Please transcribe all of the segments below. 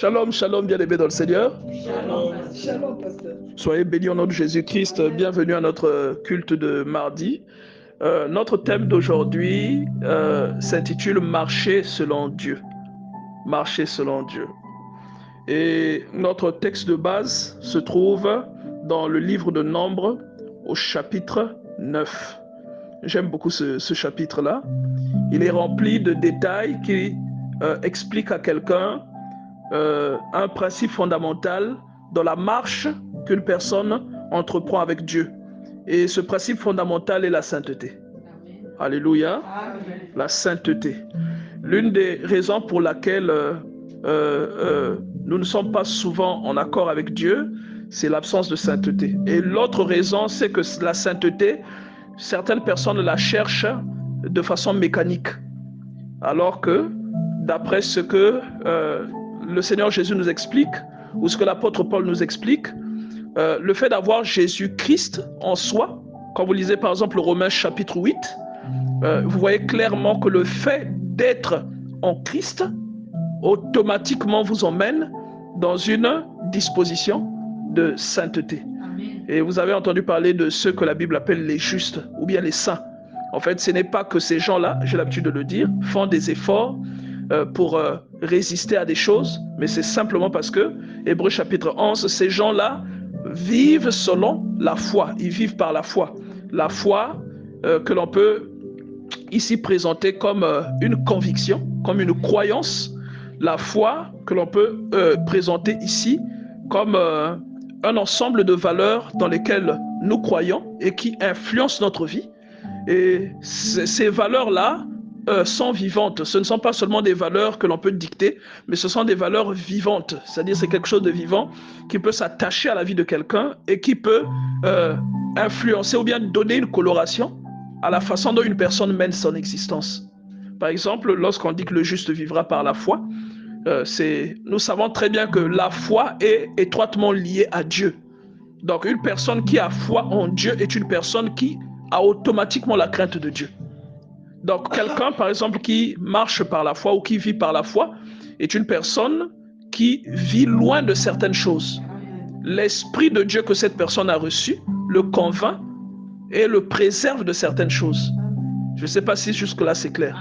Shalom, shalom, bien-aimés dans le Seigneur. Shalom, shalom, pasteur. Soyez bénis au nom de Jésus-Christ. Bienvenue à notre culte de mardi. Notre thème d'aujourd'hui s'intitule Marcher selon Dieu. Marcher selon Dieu. Et notre texte de base se trouve dans le livre de Nombres au chapitre 9. J'aime beaucoup ce chapitre-là. Il est rempli de détails qui expliquent à quelqu'un un principe fondamental dans la marche qu'une personne entreprend avec Dieu. Et ce principe fondamental est la sainteté. Amen. Alléluia. Amen. La sainteté. L'une des raisons pour laquelle nous ne sommes pas souvent en accord avec Dieu, c'est l'absence de sainteté. Et l'autre raison, c'est que la sainteté, certaines personnes la cherchent de façon mécanique. Alors que, d'après ce que le Seigneur Jésus nous explique, ou ce que l'apôtre Paul nous explique, le fait d'avoir Jésus-Christ en soi, quand vous lisez par exemple Romains chapitre 8, vous voyez clairement que le fait d'être en Christ, automatiquement vous emmène dans une disposition de sainteté. Amen. Et vous avez entendu parler de ceux que la Bible appelle les justes, ou bien les saints. En fait, ce n'est pas que ces gens-là, j'ai l'habitude de le dire, font des efforts pour résister à des choses, mais c'est simplement parce que, Hébreux chapitre 11, ces gens-là vivent selon la foi, ils vivent par la foi. La foi que l'on peut ici présenter comme une conviction, comme une croyance, la foi que l'on peut présenter ici comme un ensemble de valeurs dans lesquelles nous croyons et qui influencent notre vie. Et ces valeurs-là sont vivantes. Ce ne sont pas seulement des valeurs que l'on peut dicter, mais ce sont des valeurs vivantes. C'est-à-dire c'est quelque chose de vivant qui peut s'attacher à la vie de quelqu'un et qui peut influencer ou bien donner une coloration à la façon dont une personne mène son existence. Par exemple, lorsqu'on dit que le juste vivra par la foi, nous savons très bien que la foi est étroitement liée à Dieu. Donc une personne qui a foi en Dieu est une personne qui a automatiquement la crainte de Dieu. Donc quelqu'un par exemple qui marche par la foi ou qui vit par la foi est une personne qui vit loin de certaines choses. L'esprit de Dieu que cette personne a reçu le convainc et le préserve de certaines choses. Je ne sais pas si jusque-là c'est clair.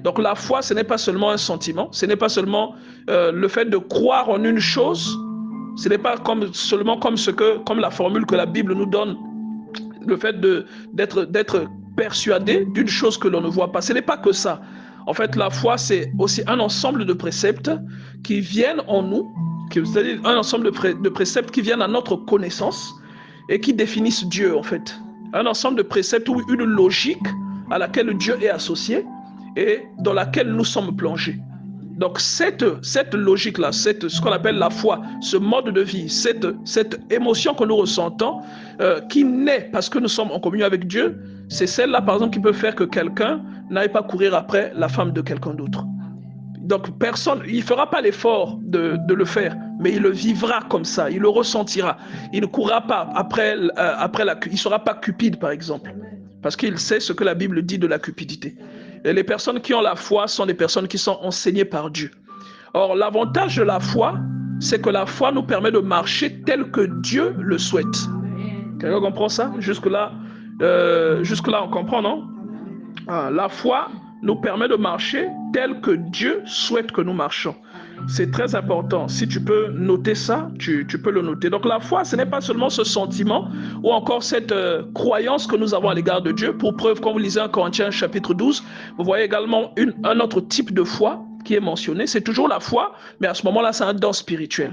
Donc la foi, ce n'est pas seulement un sentiment, ce n'est pas seulement le fait de croire en une chose, ce n'est pas seulement comme la formule que la Bible nous donne, le fait d'être persuadé d'une chose que l'on ne voit pas. Ce n'est pas que ça. En fait, la foi, c'est aussi un ensemble de préceptes qui viennent en nous, c'est-à-dire un ensemble de préceptes qui viennent à notre connaissance et qui définissent Dieu, en fait. Un ensemble de préceptes ou une logique à laquelle Dieu est associé et dans laquelle nous sommes plongés. Donc cette logique-là, ce qu'on appelle la foi, ce mode de vie, cette émotion que nous ressentons, qui naît parce que nous sommes en communion avec Dieu, c'est celle-là par exemple qui peut faire que quelqu'un n'aille pas courir après la femme de quelqu'un d'autre. Donc personne, il ne fera pas l'effort de le faire, mais il le vivra comme ça, il le ressentira. Il ne courra pas après il ne sera pas cupide par exemple, parce qu'il sait ce que la Bible dit de la cupidité. Et les personnes qui ont la foi sont des personnes qui sont enseignées par Dieu. Or, l'avantage de la foi, c'est que la foi nous permet de marcher tel que Dieu le souhaite. Quelqu'un comprend ça? Jusque-là, on comprend, non? La foi nous permet de marcher tel que Dieu souhaite que nous marchions. C'est très important. Si tu peux noter ça, tu peux le noter. Donc la foi, ce n'est pas seulement ce sentiment ou encore cette croyance que nous avons à l'égard de Dieu. Pour preuve, quand vous lisez 1 Corinthiens chapitre 12, vous voyez également un autre type de foi qui est mentionné. C'est toujours la foi, mais à ce moment-là, c'est un don spirituel.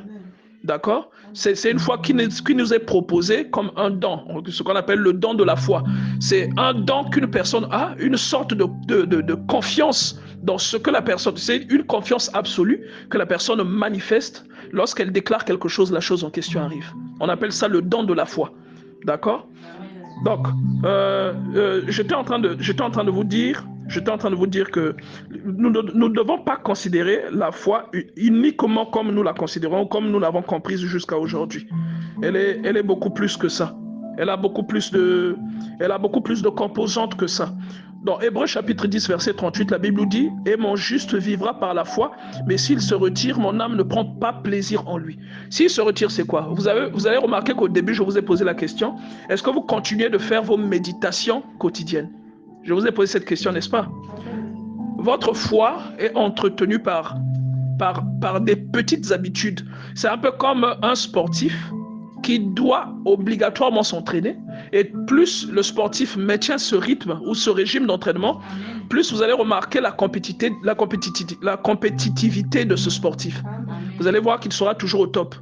D'accord? C'est une foi qui nous est proposée comme un don, ce qu'on appelle le don de la foi. C'est un don qu'une personne a, une sorte de confiance dans ce que la personne... C'est une confiance absolue que la personne manifeste lorsqu'elle déclare quelque chose, la chose en question arrive. On appelle ça le don de la foi. D'accord? Donc, j'étais en train de vous dire que nous ne devons pas considérer la foi uniquement comme nous la considérons, comme nous l'avons comprise jusqu'à aujourd'hui. Elle est beaucoup plus que ça. Elle a beaucoup plus de composantes que ça. Dans Hébreux chapitre 10, verset 38, la Bible nous dit « Et mon juste vivra par la foi, mais s'il se retire, mon âme ne prend pas plaisir en lui. » S'il se retire, c'est quoi? Vous avez remarqué qu'au début, je vous ai posé la question, est-ce que vous continuez de faire vos méditations quotidiennes? Je vous ai posé cette question, n'est-ce pas? Votre foi est entretenue par des petites habitudes. C'est un peu comme un sportif qui doit obligatoirement s'entraîner. Et plus le sportif maintient ce rythme ou ce régime d'entraînement, plus vous allez remarquer la compétitivité de ce sportif. Vous allez voir qu'il sera toujours au top.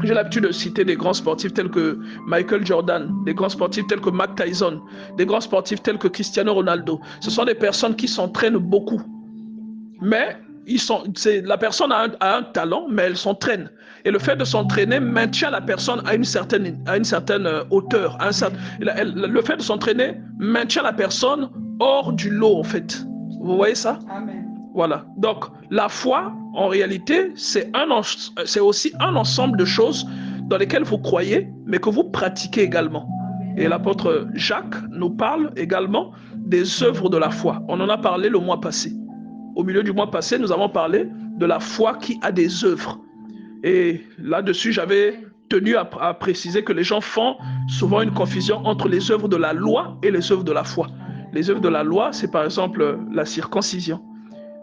J'ai l'habitude de citer des grands sportifs tels que Michael Jordan, des grands sportifs tels que Mike Tyson, des grands sportifs tels que Cristiano Ronaldo. Ce sont des personnes qui s'entraînent beaucoup. Mais la personne a un talent, mais elle s'entraîne. Et le fait de s'entraîner maintient la personne à une certaine hauteur. Le fait de s'entraîner maintient la personne hors du lot, en fait. Vous voyez ça? Amen. Voilà. Donc, la foi, en réalité, c'est aussi un ensemble de choses dans lesquelles vous croyez, mais que vous pratiquez également. Et l'apôtre Jacques nous parle également des œuvres de la foi. On en a parlé le mois passé. Au milieu du mois passé, nous avons parlé de la foi qui a des œuvres. Et là-dessus, j'avais tenu à préciser que les gens font souvent une confusion entre les œuvres de la loi et les œuvres de la foi. Les œuvres de la loi, c'est par exemple la circoncision.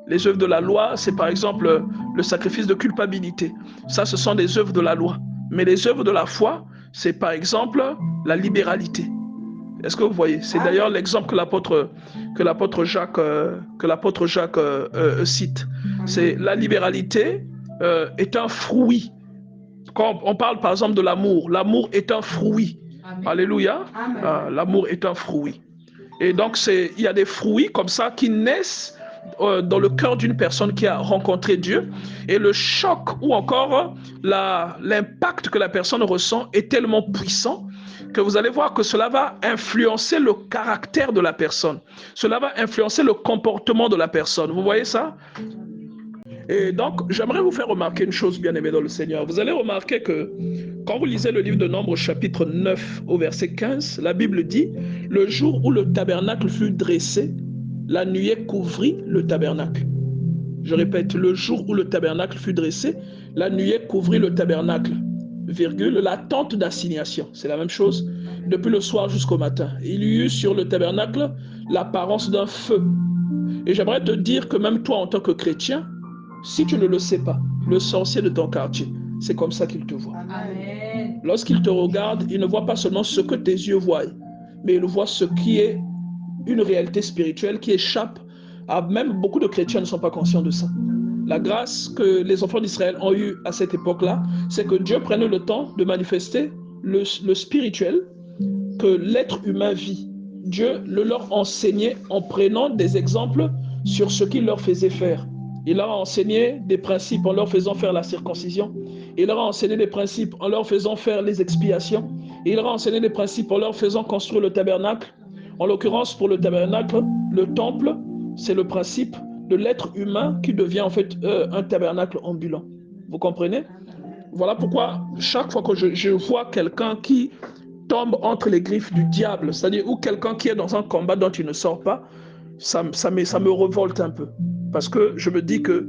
Les œuvres de la loi, c'est par exemple le sacrifice de culpabilité. Ça, ce sont des œuvres de la loi. Mais les œuvres de la foi, c'est par exemple la libéralité. Est-ce que vous voyez? C'est d'ailleurs l'exemple que l'apôtre Jacques cite. C'est la libéralité est un fruit. Quand on parle par exemple de l'amour est un fruit. Amen. Alléluia. L'amour est un fruit. Et donc il y a des fruits comme ça qui naissent dans le cœur d'une personne qui a rencontré Dieu, et le choc ou encore l'impact que la personne ressent est tellement puissant que vous allez voir que cela va influencer le caractère de la personne. Cela va influencer le comportement de la personne. Vous voyez ça? Et donc, j'aimerais vous faire remarquer une chose, bien-aimés dans le Seigneur. Vous allez remarquer que quand vous lisez le livre de Nombres, chapitre 9, au verset 15, la Bible dit « Le jour où le tabernacle fut dressé, la nuée couvrit le tabernacle. » Je répète, le jour où le tabernacle fut dressé, la nuée couvrit le tabernacle. Virgule, la tente d'assignation, c'est la même chose, depuis le soir jusqu'au matin. Il y eut sur le tabernacle l'apparence d'un feu. Et j'aimerais te dire que même toi, en tant que chrétien, si tu ne le sais pas, le sorcier de ton quartier, c'est comme ça qu'il te voit. Amen. Lorsqu'il te regarde, il ne voit pas seulement ce que tes yeux voient, mais il voit ce qui est une réalité spirituelle qui échappe à même beaucoup de chrétiens ne sont pas conscients de ça. La grâce que les enfants d'Israël ont eue à cette époque-là, c'est que Dieu prenne le temps de manifester le spirituel que l'être humain vit. Dieu le leur enseignait en prenant des exemples sur ce qu'il leur faisait faire. Il leur a enseigné des principes en leur faisant faire la circoncision. Il leur a enseigné des principes en leur faisant faire les expiations. Il leur a enseigné des principes en leur faisant construire le tabernacle. En l'occurrence, pour le tabernacle, le temple, c'est le principe de l'être humain qui devient en fait un tabernacle ambulant. Vous comprenez? Voilà pourquoi chaque fois que je vois quelqu'un qui tombe entre les griffes du diable, c'est-à-dire ou quelqu'un qui est dans un combat dont il ne sort pas, ça me révolte un peu. Parce que je me dis que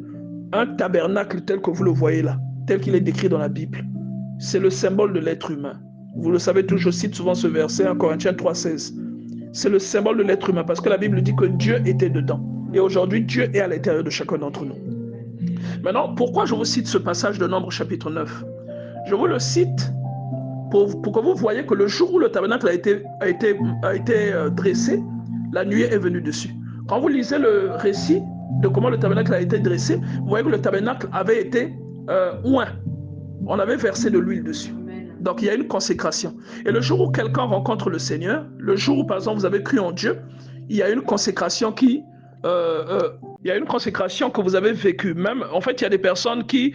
un tabernacle tel que vous le voyez là, tel qu'il est décrit dans la Bible, c'est le symbole de l'être humain. Vous le savez tous, je cite souvent ce verset en Corinthiens 3,16. C'est le symbole de l'être humain parce que la Bible dit que Dieu était dedans. Et aujourd'hui, Dieu est à l'intérieur de chacun d'entre nous. Maintenant, pourquoi je vous cite ce passage de Nombres chapitre 9? Je vous le cite pour que vous voyez que le jour où le tabernacle a été dressé, la nuée est venue dessus. Quand vous lisez le récit de comment le tabernacle a été dressé, vous voyez que le tabernacle avait été oint. On avait versé de l'huile dessus. Donc il y a une consécration. Et le jour où quelqu'un rencontre le Seigneur, le jour où par exemple vous avez cru en Dieu, il y a une consécration il y a une consécration que vous avez vécue. Même, en fait, il y a des personnes qui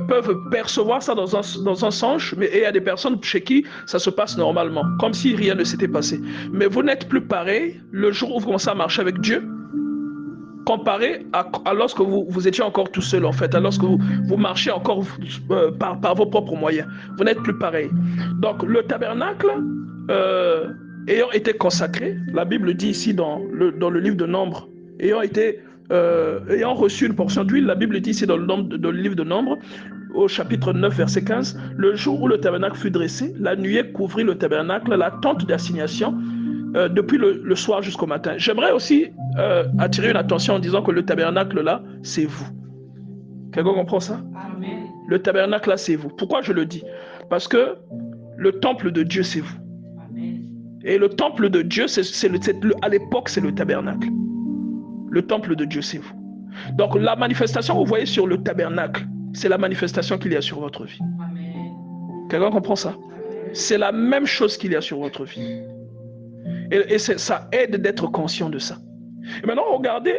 peuvent percevoir ça dans un sens, mais il y a des personnes chez qui ça se passe normalement, comme si rien ne s'était passé. Mais vous n'êtes plus pareil le jour où vous commencez à marcher avec Dieu, comparé à lorsque vous étiez encore tout seul, en fait, à lorsque vous marchez encore par vos propres moyens. Vous n'êtes plus pareil. Donc, le tabernacle ayant été consacrés, la Bible dit ici dans le livre de Nombre, ayant reçu une portion d'huile, la Bible dit ici dans le livre de Nombre, au chapitre 9, verset 15, le jour où le tabernacle fut dressé, la nuée couvrit le tabernacle, la tente d'assignation, depuis le soir jusqu'au matin. J'aimerais aussi attirer une attention en disant que le tabernacle là, c'est vous. Quelqu'un comprend ça? Amen. Le tabernacle là, c'est vous. Pourquoi je le dis? Parce que le temple de Dieu, c'est vous. Amen. Et le temple de Dieu, à l'époque, c'est le tabernacle. Le temple de Dieu, c'est vous. Donc la manifestation que vous voyez sur le tabernacle, c'est la manifestation qu'il y a sur votre vie. Amen. Quelqu'un comprend ça? C'est la même chose qu'il y a sur votre vie. Et ça aide d'être conscient de ça. Et maintenant, regardez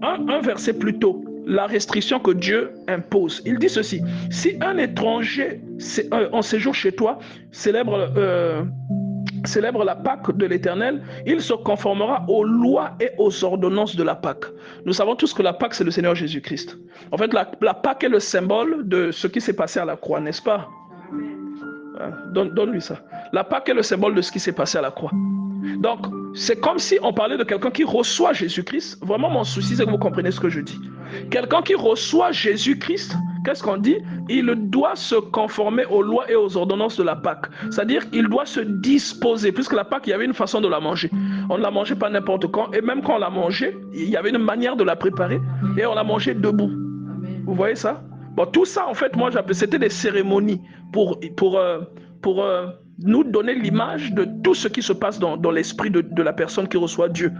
un verset plus tôt, la restriction que Dieu impose. Il dit ceci: si un étranger en séjour chez toi célèbre la Pâque de l'Éternel, il se conformera aux lois et aux ordonnances de la Pâque. Nous savons tous que la Pâque, c'est le Seigneur Jésus-Christ. En fait, la Pâque est le symbole de ce qui s'est passé à la croix, n'est-ce pas? Donne-lui ça. La Pâque est le symbole de ce qui s'est passé à la croix. Donc, c'est comme si on parlait de quelqu'un qui reçoit Jésus-Christ. Vraiment, mon souci, c'est que vous comprenez ce que je dis. Quelqu'un qui reçoit Jésus-Christ, qu'est-ce qu'on dit? Il doit se conformer aux lois et aux ordonnances de la Pâque. C'est-à-dire qu'il doit se disposer, puisque la Pâque, il y avait une façon de la manger. On ne la mangeait pas n'importe quand, et même quand on la mangeait, il y avait une manière de la préparer, et on la mangeait debout. Vous voyez ça? Bon, tout ça, en fait, moi, c'était des cérémonies pour nous donner l'image de tout ce qui se passe dans l'esprit de la personne qui reçoit Dieu.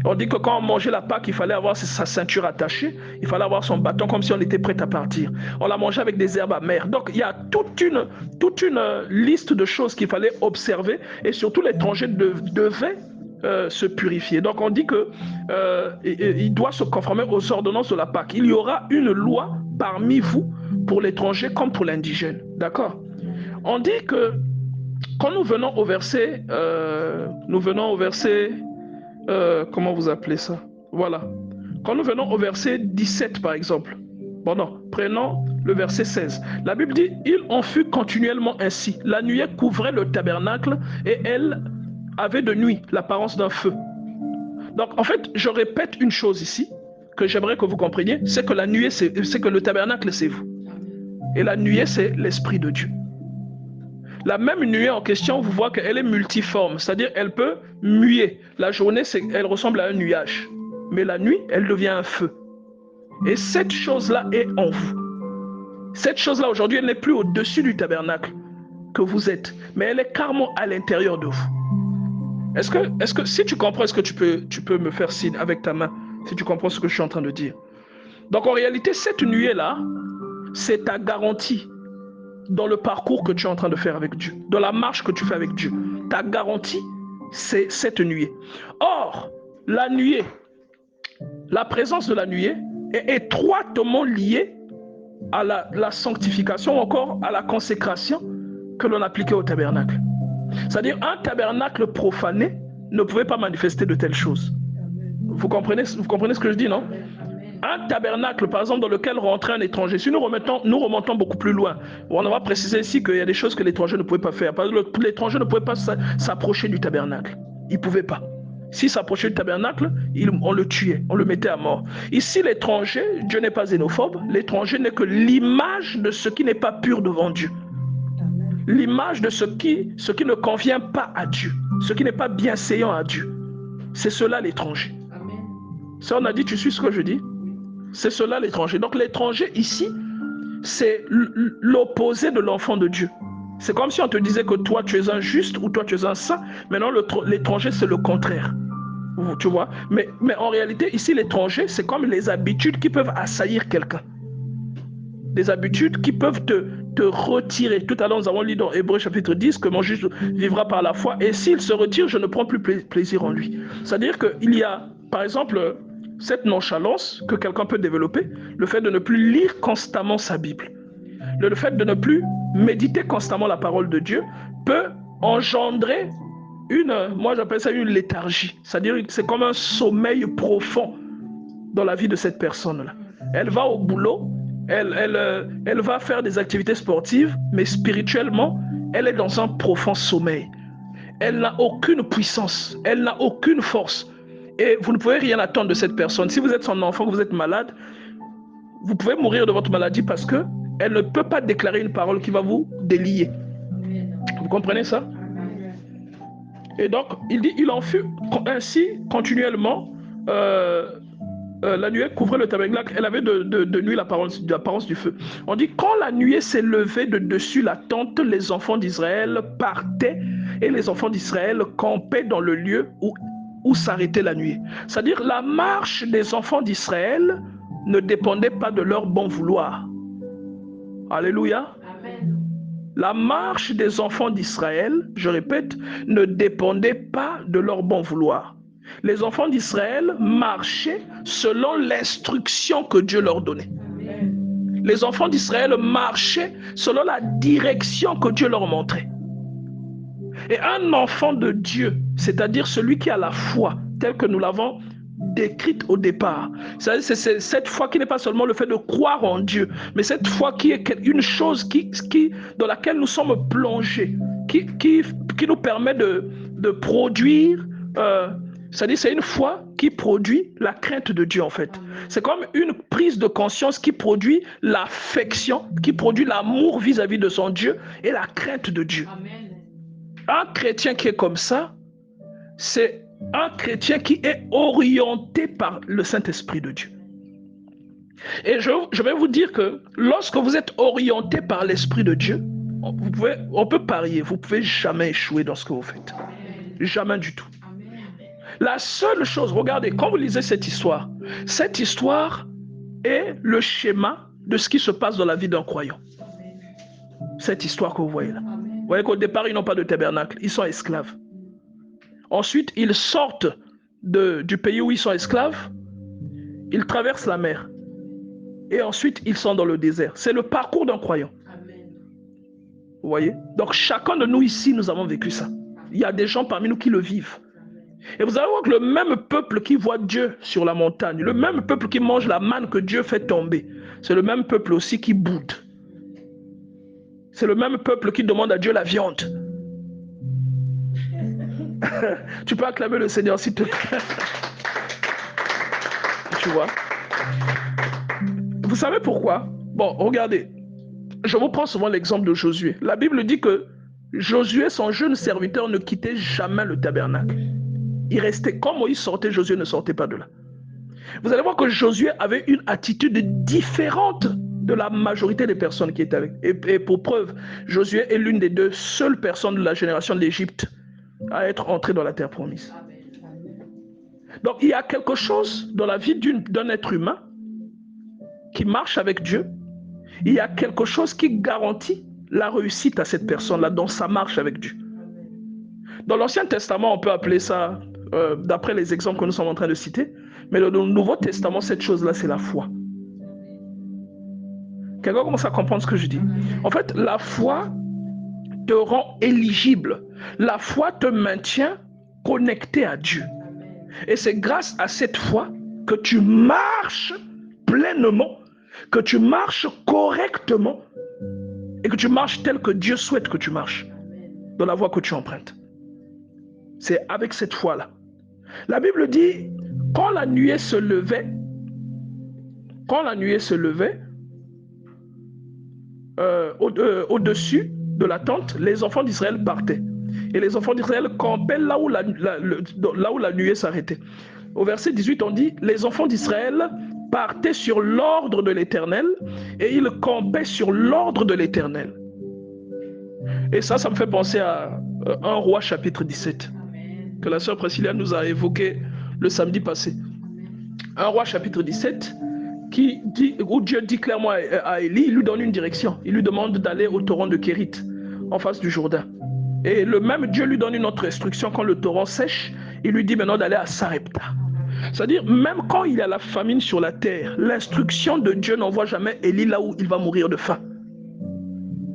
On dit que quand on mangeait la Pâque, il fallait avoir sa ceinture attachée, il fallait avoir son bâton comme si on était prêt à partir. On la mangeait avec des herbes amères. Donc, il y a toute une liste de choses qu'il fallait observer, et surtout l'étranger devait se purifier. Donc, on dit qu'il doit se conformer aux ordonnances de la Pâque. Il y aura une loi parmi vous pour l'étranger comme pour l'indigène. D'accord? On dit que quand nous venons au verset, comment vous appelez ça? Voilà. Quand nous venons au verset 17, par exemple. Bon, non, prenons le verset 16. La Bible dit: il en fut continuellement ainsi. La nuée couvrait le tabernacle et elle avait de nuit l'apparence d'un feu. Donc, en fait, je répète une chose ici que j'aimerais que vous compreniez, c'est que la nuée, c'est que le tabernacle, c'est vous. Et la nuée, c'est l'Esprit de Dieu. La même nuée en question, vous voyez qu'elle est multiforme, c'est-à-dire elle peut muer. La journée, elle ressemble à un nuage, mais la nuit, elle devient un feu. Et cette chose-là est en vous. Cette chose-là, aujourd'hui, elle n'est plus au-dessus du tabernacle que vous êtes, mais elle est carrément à l'intérieur de vous. Est-ce que si tu comprends, est-ce que tu peux me faire signe avec ta main, si tu comprends ce que je suis en train de dire? Donc en réalité, cette nuée-là, c'est ta garantie dans le parcours que tu es en train de faire avec Dieu, dans la marche que tu fais avec Dieu. Ta garantie, c'est cette nuée. Or, la nuée, la présence de la nuée est étroitement liée à la sanctification ou encore à la consécration que l'on appliquait au tabernacle. C'est-à-dire, un tabernacle profané ne pouvait pas manifester de telles choses. Vous comprenez ce que je dis, non? Un tabernacle, par exemple, dans lequel rentrait un étranger. Si nous remontons beaucoup plus loin, on va préciser ici qu'il y a des choses que l'étranger ne pouvait pas faire. Par exemple, l'étranger ne pouvait pas s'approcher du tabernacle. Il ne pouvait pas. S'il s'approchait du tabernacle, on le tuait, on le mettait à mort. Ici, l'étranger, Dieu n'est pas xénophobe, l'étranger n'est que l'image de ce qui n'est pas pur devant Dieu. L'image de ce qui ne convient pas à Dieu, ce qui n'est pas bienséant à Dieu. C'est cela l'étranger. Ça, on a dit, tu suis ce que je dis? C'est cela l'étranger. Donc l'étranger ici, c'est l'opposé de l'enfant de Dieu. C'est comme si on te disait que toi tu es un juste ou toi tu es un saint. Maintenant l'étranger c'est le contraire. Tu vois? Mais en réalité ici l'étranger c'est comme les habitudes qui peuvent assaillir quelqu'un. Des habitudes qui peuvent te retirer. Tout à l'heure nous avons lu dans Hébreux chapitre 10 que mon juste vivra par la foi et s'il se retire je ne prends plus plaisir en lui. C'est-à-dire qu'il y a par exemple cette nonchalance que quelqu'un peut développer, le fait de ne plus lire constamment sa Bible, le fait de ne plus méditer constamment la parole de Dieu peut engendrer moi j'appelle ça une léthargie, c'est-à-dire c'est comme un sommeil profond dans la vie de cette personne-là. Elle va au boulot, elle va faire des activités sportives, mais spirituellement, elle est dans un profond sommeil. elle n'a aucune puissance, elle n'a aucune force. Et vous ne pouvez rien attendre de cette personne. Si vous êtes son enfant, vous êtes malade, vous pouvez mourir de votre maladie parce que elle ne peut pas déclarer une parole qui va vous délier. Vous comprenez ça? Et donc, il dit, il en fut ainsi continuellement. La nuée couvrait le tabernacle, elle avait de nuit l'apparence du feu. On dit, quand la nuée s'est levée de dessus la tente, les enfants d'Israël partaient et les enfants d'Israël campaient dans le lieu où s'arrêtait la nuée. C'est-à-dire, la marche des enfants d'Israël ne dépendait pas de leur bon vouloir. Alléluia. Amen. La marche des enfants d'Israël, je répète, ne dépendait pas de leur bon vouloir. Les enfants d'Israël marchaient selon l'instruction que Dieu leur donnait. Amen. Les enfants d'Israël marchaient selon la direction que Dieu leur montrait. Et un enfant de Dieu, c'est-à-dire celui qui a la foi, telle que nous l'avons décrite au départ. C'est cette foi qui n'est pas seulement le fait de croire en Dieu, mais cette foi qui est une chose dans laquelle nous sommes plongés, qui nous permet de produire, c'est-à-dire c'est une foi qui produit la crainte de Dieu en fait. C'est comme une prise de conscience qui produit l'affection, qui produit l'amour vis-à-vis de son Dieu et la crainte de Dieu. Amen. Un chrétien qui est comme ça, c'est un chrétien qui est orienté par le Saint-Esprit de Dieu. Et je vais vous dire que lorsque vous êtes orienté par l'Esprit de Dieu, on peut parier, vous ne pouvez jamais échouer dans ce que vous faites. Jamais du tout. La seule chose, regardez, quand vous lisez cette histoire est le schéma de ce qui se passe dans la vie d'un croyant. Cette histoire que vous voyez là. Vous voyez qu'au départ, ils n'ont pas de tabernacle, ils sont esclaves. Ensuite, ils sortent du pays où ils sont esclaves, ils traversent la mer. Et ensuite, ils sont dans le désert. C'est le parcours d'un croyant. Amen. Vous voyez? Donc, chacun de nous ici, nous avons vécu ça. Il y a des gens parmi nous qui le vivent. Et vous allez voir que le même peuple qui voit Dieu sur la montagne, le même peuple qui mange la manne que Dieu fait tomber, c'est le même peuple aussi qui boude. C'est le même peuple qui demande à Dieu la viande. Tu peux acclamer le Seigneur s'il te plaît. Tu vois? Vous savez pourquoi? Bon, regardez. Je vous prends souvent l'exemple de Josué. La Bible dit que Josué, son jeune serviteur, ne quittait jamais le tabernacle. Il restait, quand Moïse sortait, Josué ne sortait pas de là. Vous allez voir que Josué avait une attitude différente de la majorité des personnes qui étaient avec. Et pour preuve, Josué est l'une des deux seules personnes de la génération d'Égypte à être entré dans la terre promise. Donc il y a quelque chose dans la vie d'un être humain qui marche avec Dieu. Il y a quelque chose qui garantit la réussite à cette personne-là dans sa marche avec Dieu. Dans l'Ancien Testament, on peut appeler ça, d'après les exemples que nous sommes en train de citer, mais dans le Nouveau Testament, cette chose-là, c'est la foi. Quelqu'un commence à comprendre ce que je dis? En fait, la foi te rend éligible. La foi te maintient connecté à Dieu. Et c'est grâce à cette foi que tu marches pleinement, que tu marches correctement et que tu marches tel que Dieu souhaite que tu marches dans la voie que tu empruntes. C'est avec cette foi-là. La Bible dit, quand la nuée se levait, au-dessus de la tente, les enfants d'Israël partaient. Et les enfants d'Israël campaient là où la nuée s'arrêtait. Au verset 18, on dit, les enfants d'Israël partaient sur l'ordre de l'Éternel et ils campaient sur l'ordre de l'Éternel. Et ça me fait penser à 1 Roi chapitre 17, que la sœur Priscilla nous a évoqué le samedi passé. 1 Roi chapitre 17, où Dieu dit clairement à Élie, il lui donne une direction. Il lui demande d'aller au torrent de Kérit, en face du Jourdain. Et le même Dieu lui donne une autre instruction quand le torrent sèche, il lui dit maintenant d'aller à Sarepta. C'est-à-dire, même quand il y a la famine sur la terre, l'instruction de Dieu n'envoie jamais Élie là où il va mourir de faim.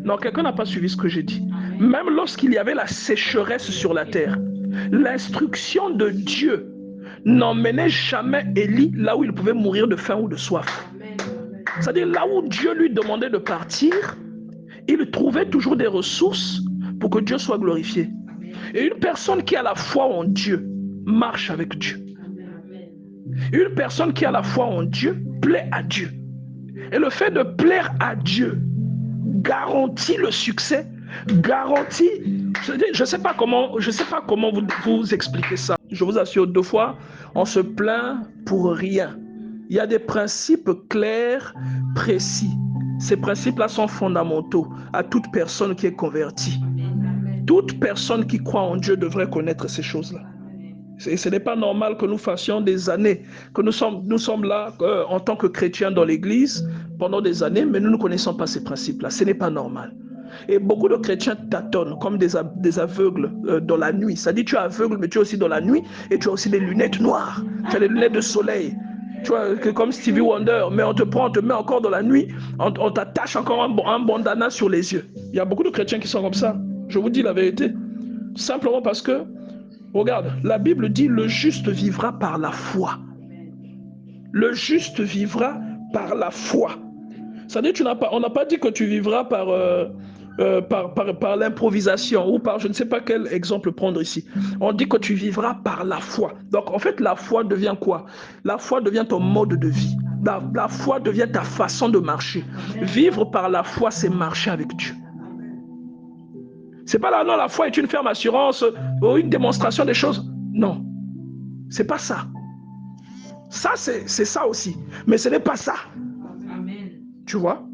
Non, quelqu'un n'a pas suivi ce que j'ai dit. Même lorsqu'il y avait la sécheresse sur la terre, l'instruction de Dieu n'emmenait jamais Élie là où il pouvait mourir de faim ou de soif. C'est-à-dire, là où Dieu lui demandait de partir, il trouvait toujours des ressources pour que Dieu soit glorifié. Et une personne qui a la foi en Dieu marche avec Dieu. Une personne qui a la foi en Dieu plaît à Dieu. Et le fait de plaire à Dieu garantit le succès, garantit... Je ne sais pas comment vous expliquer ça. Je vous assure, deux fois, on se plaint pour rien. Il y a des principes clairs, précis. Ces principes-là sont fondamentaux à toute personne qui est convertie. Toute personne qui croit en Dieu devrait connaître ces choses-là. Ce n'est pas normal que nous fassions des années, que nous sommes là en tant que chrétiens dans l'église pendant des années, mais nous ne connaissons pas ces principes-là. Ce n'est pas normal. Et beaucoup de chrétiens tâtonnent comme des aveugles dans la nuit. Ça dit tu es aveugle, mais tu es aussi dans la nuit et tu as aussi des lunettes noires. Tu as des lunettes de soleil. Tu vois, comme Stevie Wonder, mais on te met encore dans la nuit, on t'attache encore un bandana sur les yeux. Il y a beaucoup de chrétiens qui sont comme ça. Je vous dis la vérité. Simplement parce que, regarde, la Bible dit le juste vivra par la foi. Le juste vivra par la foi. C'est-à-dire, on n'a pas dit que tu vivras par l'improvisation ou par, je ne sais pas quel exemple prendre ici. On dit que tu vivras par la foi. Donc, en fait, la foi devient quoi? La foi devient ton mode de vie. La foi devient ta façon de marcher. Vivre par la foi, c'est marcher avec Dieu. C'est pas là, non, la foi est une ferme assurance ou une démonstration des choses. Non, c'est pas ça. Ça, c'est ça aussi. Mais ce n'est pas ça. Amen. Tu vois?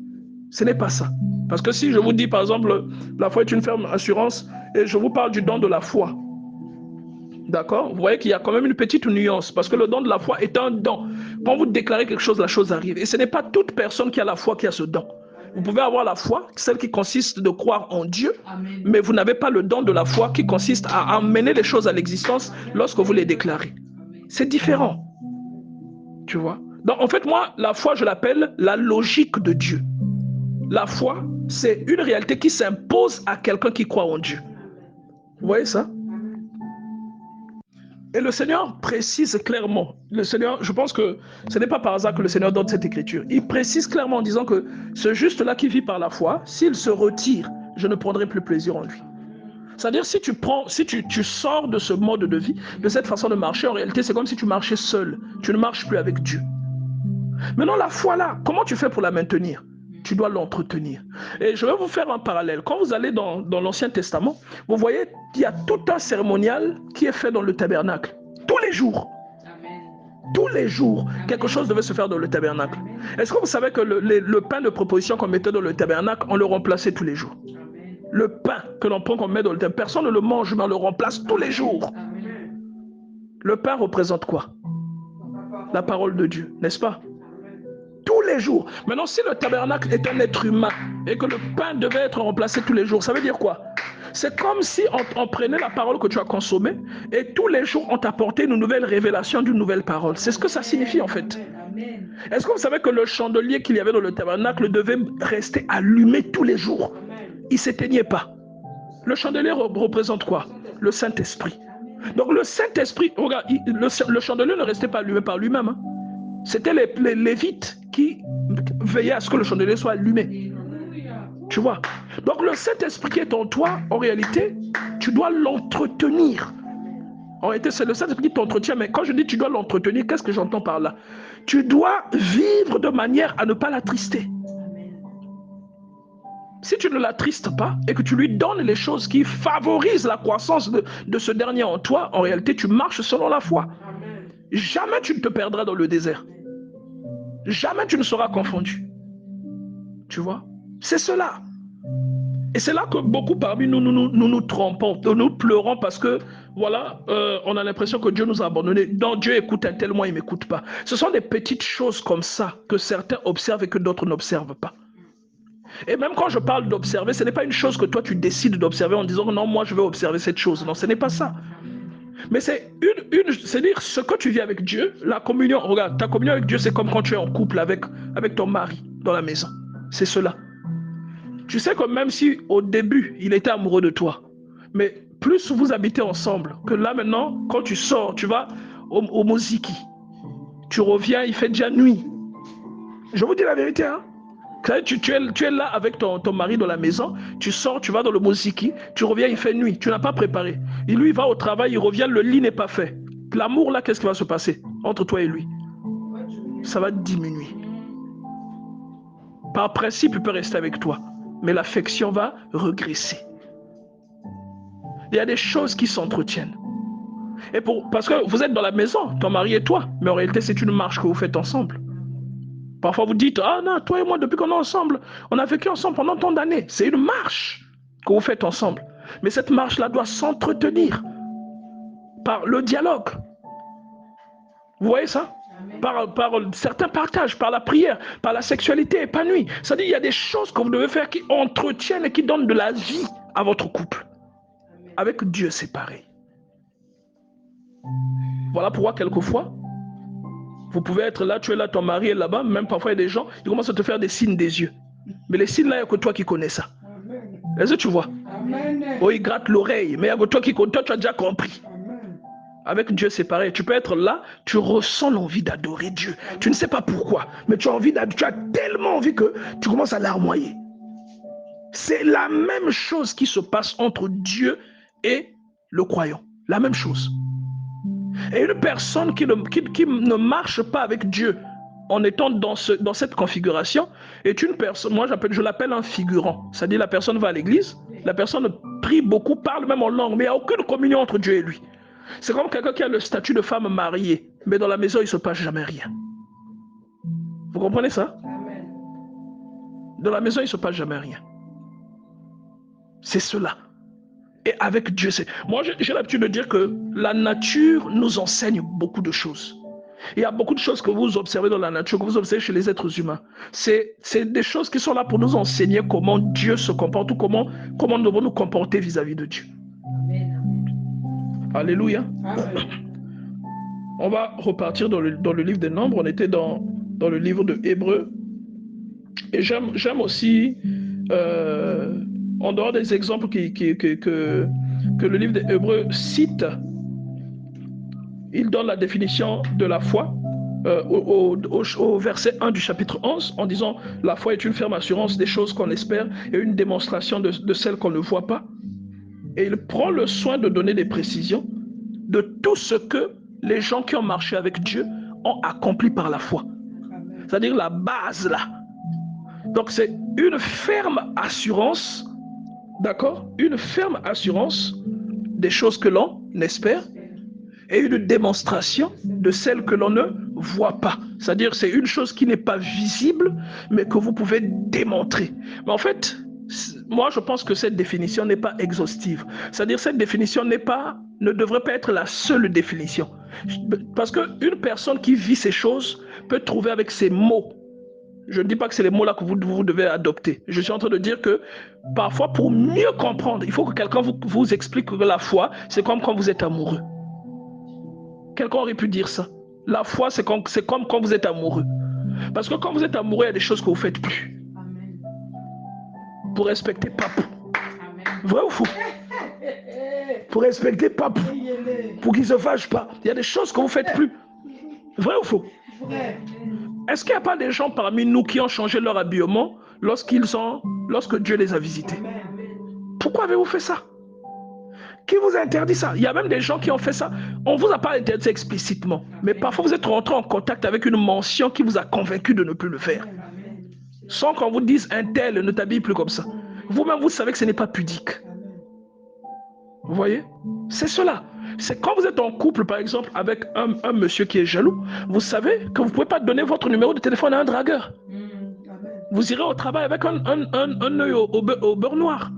Ce n'est pas ça. Parce que si je vous dis, par exemple, la foi est une ferme assurance, et je vous parle du don de la foi, d'accord? Vous voyez qu'il y a quand même une petite nuance, parce que le don de la foi est un don. Quand vous déclarez quelque chose, la chose arrive. Et ce n'est pas toute personne qui a la foi qui a ce don. Vous pouvez avoir la foi, celle qui consiste de croire en Dieu, Amen. Mais vous n'avez pas le don de la foi qui consiste à amener les choses à l'existence lorsque vous les déclarez. C'est différent. Tu vois? Donc, en fait, moi, la foi, je l'appelle la logique de Dieu. La foi, c'est une réalité qui s'impose à quelqu'un qui croit en Dieu. Vous voyez ça? Et le Seigneur précise clairement, le Seigneur, je pense que ce n'est pas par hasard que le Seigneur donne cette écriture. Il précise clairement en disant que ce juste-là qui vit par la foi, s'il se retire, je ne prendrai plus plaisir en lui. C'est-à-dire, si tu sors de ce mode de vie, de cette façon de marcher, en réalité, c'est comme si tu marchais seul. Tu ne marches plus avec Dieu. Maintenant, la foi là, comment tu fais pour la maintenir? Tu dois l'entretenir. Et je vais vous faire un parallèle. Quand vous allez dans l'Ancien Testament, vous voyez qu'il y a tout un cérémonial qui est fait dans le tabernacle. Tous les jours. Amen. Tous les jours, Amen. Quelque chose devait se faire dans le tabernacle. Est-ce que vous savez que le pain de proposition qu'on mettait dans le tabernacle, on le remplaçait tous les jours? Amen. Le pain que l'on prend, qu'on met dans le tabernacle, personne ne le mange, mais on le remplace tous les jours. Amen. Le pain représente quoi? La parole de Dieu, n'est-ce pas? Tous les jours. Maintenant, si le tabernacle est un être humain et que le pain devait être remplacé tous les jours, ça veut dire quoi? C'est comme si on prenait la parole que tu as consommée et tous les jours on t'apportait une nouvelle révélation d'une nouvelle parole. C'est ce que ça signifie en fait. Est-ce que vous savez que le chandelier qu'il y avait dans le tabernacle devait rester allumé tous les jours? Il ne s'éteignait pas. Le chandelier représente quoi? Le Saint-Esprit. Donc le Saint-Esprit, regarde, le chandelier ne restait pas allumé par lui-même. Hein. C'était les Lévites qui veillaient à ce que le chandelier soit allumé. Tu vois? Donc le Saint-Esprit qui est en toi, en réalité, tu dois l'entretenir. En réalité, c'est le Saint-Esprit qui t'entretient, mais quand je dis tu dois l'entretenir, qu'est-ce que j'entends par là? Tu dois vivre de manière à ne pas l'attrister. Si tu ne l'attristes pas et que tu lui donnes les choses qui favorisent la croissance de ce dernier en toi, en réalité, tu marches selon la foi. Jamais tu ne te perdras dans le désert. Jamais tu ne seras confondu. Tu vois? C'est cela. Et c'est là que beaucoup parmi nous trompons, nous pleurons parce que, voilà, on a l'impression que Dieu nous a abandonnés. Non, Dieu écoute un tel, moi, il ne m'écoute pas. Ce sont des petites choses comme ça que certains observent et que d'autres n'observent pas. Et même quand je parle d'observer, ce n'est pas une chose que toi tu décides d'observer en disant non, moi je vais observer cette chose. Non, ce n'est pas ça. Mais c'est c'est-à-dire ce que tu vis avec Dieu, la communion. Regarde, ta communion avec Dieu, c'est comme quand tu es en couple avec ton mari dans la maison. C'est cela. Tu sais que même si au début, il était amoureux de toi, mais plus vous habitez ensemble, que là maintenant, quand tu sors, tu vas au Moziki, tu reviens, il fait déjà nuit. Je vous dis la vérité, hein. Tu es là avec ton mari dans la maison, tu sors, tu vas dans le mosiki, tu reviens, il fait nuit, tu n'as pas préparé. Et lui, il va au travail, il revient, le lit n'est pas fait. L'amour là, qu'est-ce qui va se passer entre toi et lui? Ça va diminuer. Par principe, il peut rester avec toi, mais l'affection va regresser. Il y a des choses qui s'entretiennent. Et parce que vous êtes dans la maison, ton mari et toi, mais en réalité, c'est une marche que vous faites ensemble. Parfois, vous dites, ah non, toi et moi, depuis qu'on est ensemble, on a vécu ensemble pendant tant d'années. C'est une marche que vous faites ensemble. Mais cette marche-là doit s'entretenir par le dialogue. Vous voyez ça? Par certains partages, par la prière, par la sexualité épanouie. C'est-à-dire qu'il y a des choses que vous devez faire qui entretiennent et qui donnent de la vie à votre couple. Avec Dieu, c'est pareil. Voilà pourquoi, quelquefois, vous pouvez être là, tu es là, ton mari est là-bas, même parfois il y a des gens, ils commencent à te faire des signes des yeux. Mais les signes là, il n'y a que toi qui connais ça. Est-ce que tu vois? Oh, il gratte l'oreille, mais il n'y a que toi qui connais, toi tu as déjà compris. Avec Dieu, c'est pareil. Tu peux être là, tu ressens l'envie d'adorer Dieu. Tu ne sais pas pourquoi, mais tu as tellement envie que tu commences à larmoyer. C'est la même chose qui se passe entre Dieu et le croyant. La même chose. Et une personne qui ne marche pas avec Dieu en étant dans cette configuration est une personne, moi je l'appelle un figurant. C'est-à-dire la personne va à l'église, la personne prie beaucoup, parle même en langue, mais il n'y a aucune communion entre Dieu et lui. C'est comme quelqu'un qui a le statut de femme mariée, mais dans la maison, il ne se passe jamais rien. Vous comprenez ça? Dans la maison, il ne se passe jamais rien. C'est cela. Et avec Dieu, moi j'ai l'habitude de dire que la nature nous enseigne beaucoup de choses. Il y a beaucoup de choses que vous observez dans la nature, que vous observez chez les êtres humains. C'est des choses qui sont là pour nous enseigner comment Dieu se comporte ou comment nous devons nous comporter vis-à-vis de Dieu. Alléluia. Amen. On va repartir dans le livre des Nombres. On était dans le livre de Hébreux. Et j'aime aussi, en dehors des exemples que le livre des Hébreux cite, il donne la définition de la foi au verset 1 du chapitre 11, en disant « La foi est une ferme assurance des choses qu'on espère et une démonstration de celles qu'on ne voit pas. » Et il prend le soin de donner des précisions de tout ce que les gens qui ont marché avec Dieu ont accompli par la foi. C'est-à-dire la base là. Donc c'est une ferme assurance, d'accord? Une ferme assurance des choses que l'on espère et une démonstration de celles que l'on ne voit pas. C'est-à-dire c'est une chose qui n'est pas visible, mais que vous pouvez démontrer. Mais en fait, moi je pense que cette définition n'est pas exhaustive. C'est-à-dire cette définition ne devrait pas être la seule définition. Parce qu'une personne qui vit ces choses peut trouver avec ses mots. Je ne dis pas que c'est les mots-là que vous devez adopter. Je suis en train de dire que parfois, pour mieux comprendre, il faut que quelqu'un vous explique que la foi, c'est comme quand vous êtes amoureux. Quelqu'un aurait pu dire ça. La foi, c'est comme quand vous êtes amoureux. Parce que quand vous êtes amoureux, il y a des choses que vous ne faites plus. Amen. Pour respecter Papou. Amen. Vrai ou faux? Pour respecter Papou. Pour qu'il ne se fâche pas. Il y a des choses que vous ne faites plus. Vrai ou faux? Vrai. Est-ce qu'il n'y a pas des gens parmi nous qui ont changé leur habillement lorsque Dieu les a visités? Amen. Pourquoi avez-vous fait ça? Qui vous a interdit ça? Il y a même des gens qui ont fait ça. On ne vous a pas interdit explicitement. Mais parfois, vous êtes rentré en contact avec une mention qui vous a convaincu de ne plus le faire. Sans qu'on vous dise, un tel ne t'habille plus comme ça. Vous-même, vous savez que ce n'est pas pudique. Vous voyez? C'est cela. C'est quand vous êtes en couple, par exemple, avec un monsieur qui est jaloux, vous savez que vous ne pouvez pas donner votre numéro de téléphone à un dragueur. Vous irez au travail avec un œil au beurre noir.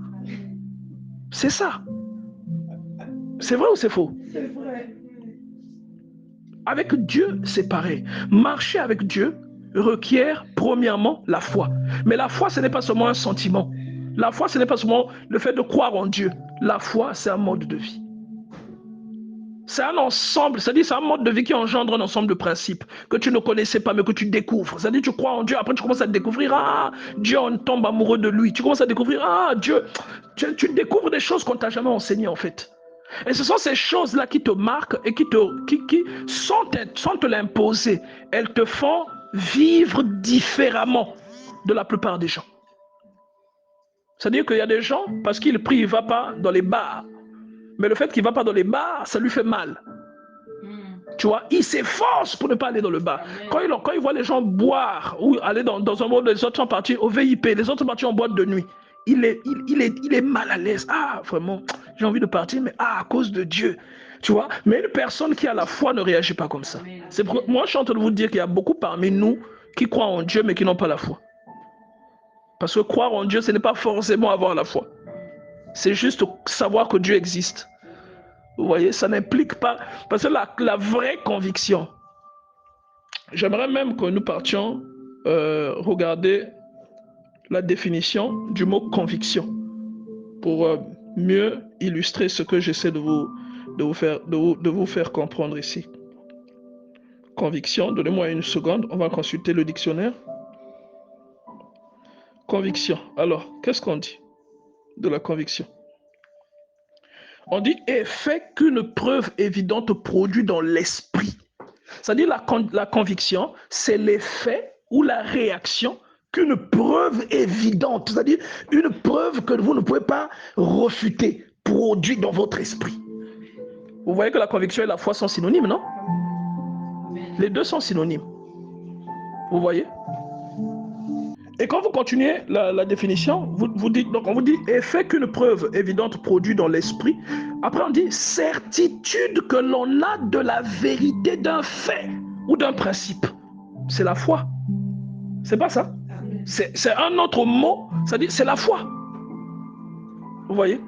C'est ça. C'est vrai ou c'est faux? C'est vrai. Avec Dieu, c'est pareil. Marcher avec Dieu requiert premièrement la foi. Mais la foi, ce n'est pas seulement un sentiment. La foi, ce n'est pas seulement le fait de croire en Dieu. La foi, c'est un mode de vie. C'est un ensemble, c'est-à-dire c'est un mode de vie qui engendre un ensemble de principes que tu ne connaissais pas mais que tu découvres. C'est-à-dire tu crois en Dieu, après tu commences à découvrir, Dieu, on tombe amoureux de lui. Tu commences à découvrir, Dieu, tu découvres des choses qu'on ne t'a jamais enseignées en fait. Et ce sont ces choses-là qui te marquent et qui sans te l'imposer, elles te font vivre différemment. de la plupart des gens. C'est-à-dire qu'il y a des gens, parce qu'ils prient, il ne va pas dans les bars. Mais le fait qu'il ne va pas dans les bars, ça lui fait mal. Tu vois, il s'efforce pour ne pas aller dans le bar. Quand il voit les gens boire ou aller dans un monde, les autres sont partis au VIP, les autres sont partis en boîte de nuit. Il est mal à l'aise. Ah, vraiment, j'ai envie de partir, mais à cause de Dieu. Tu vois, mais une personne qui a la foi ne réagit pas comme ça. Moi, je suis en train de vous dire qu'il y a beaucoup parmi nous qui croient en Dieu, mais qui n'ont pas la foi. Parce que croire en Dieu, ce n'est pas forcément avoir la foi. C'est juste savoir que Dieu existe. Vous voyez, ça n'implique pas... Parce que la vraie conviction, j'aimerais même que nous partions regarder la définition du mot conviction pour mieux illustrer ce que j'essaie de vous faire comprendre ici. Conviction, donnez-moi une seconde, on va consulter le dictionnaire. Conviction. Alors, qu'est-ce qu'on dit de la conviction? On dit effet qu'une preuve évidente produit dans l'esprit. C'est-à-dire la conviction, c'est l'effet ou la réaction qu'une preuve évidente, c'est-à-dire une preuve que vous ne pouvez pas refuter, produit dans votre esprit. Vous voyez que la conviction et la foi sont synonymes, non? Les deux sont synonymes. Vous voyez? Et quand vous continuez la définition, donc on vous dit effet qu'une preuve évidente produit dans l'esprit. Après on dit certitude que l'on a de la vérité d'un fait ou d'un principe. C'est la foi. C'est pas ça? C'est un autre mot, c'est-à-dire c'est la foi. Vous voyez?